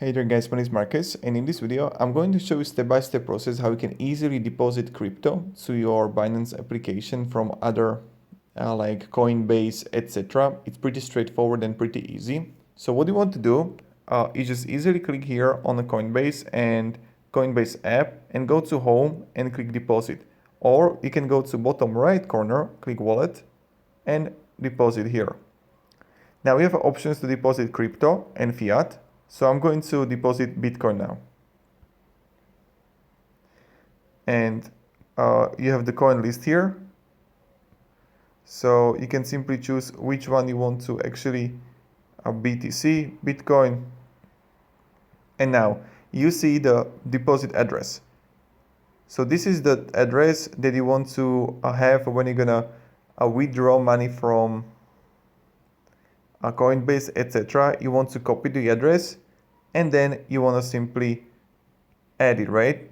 Hey there guys, my name is Marcus, and in this video I'm going to show you step-by-step process how you can easily deposit crypto to your Binance application from other like Coinbase, etc. It's pretty straightforward and pretty easy. So what you want to do is just easily click here on the Coinbase and Coinbase app and go to home and click deposit. Or you can go to bottom right corner, click wallet and deposit here. Now we have options to deposit crypto and fiat. So I'm going to deposit Bitcoin now. And you have the coin list here. So you can simply choose which one you want to actually BTC, Bitcoin. And now you see the deposit address. So this is the address that you want to have when you're gonna withdraw money from Coinbase, etc. You want to copy the address and then you want to simply add it, right?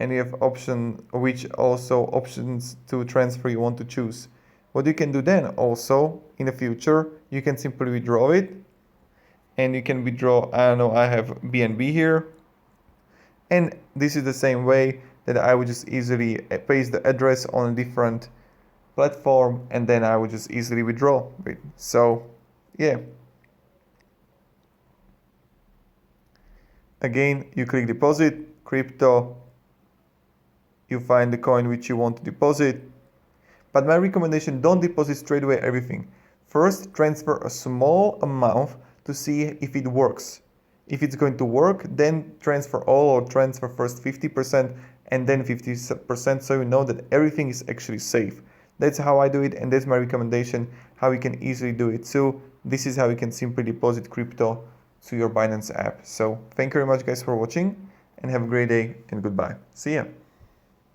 And you have options to transfer you want to choose. What you can do then also in the future, you can simply withdraw it. And you can withdraw, I don't know, I have BNB here. And this is the same way that I would just easily paste the address on a different platform and then I would just easily withdraw it. So yeah. Again, you click deposit, crypto, you find the coin which you want to deposit. But my recommendation, don't deposit straight away everything. First, transfer a small amount to see if it works. If it's going to work, then transfer all or transfer first 50% and then 50% so you know that everything is actually safe. That's how I do it and that's my recommendation, how you can easily do it too. This is how you can simply deposit crypto to your Binance app. So thank you very much guys for watching and have a great day and goodbye. See ya.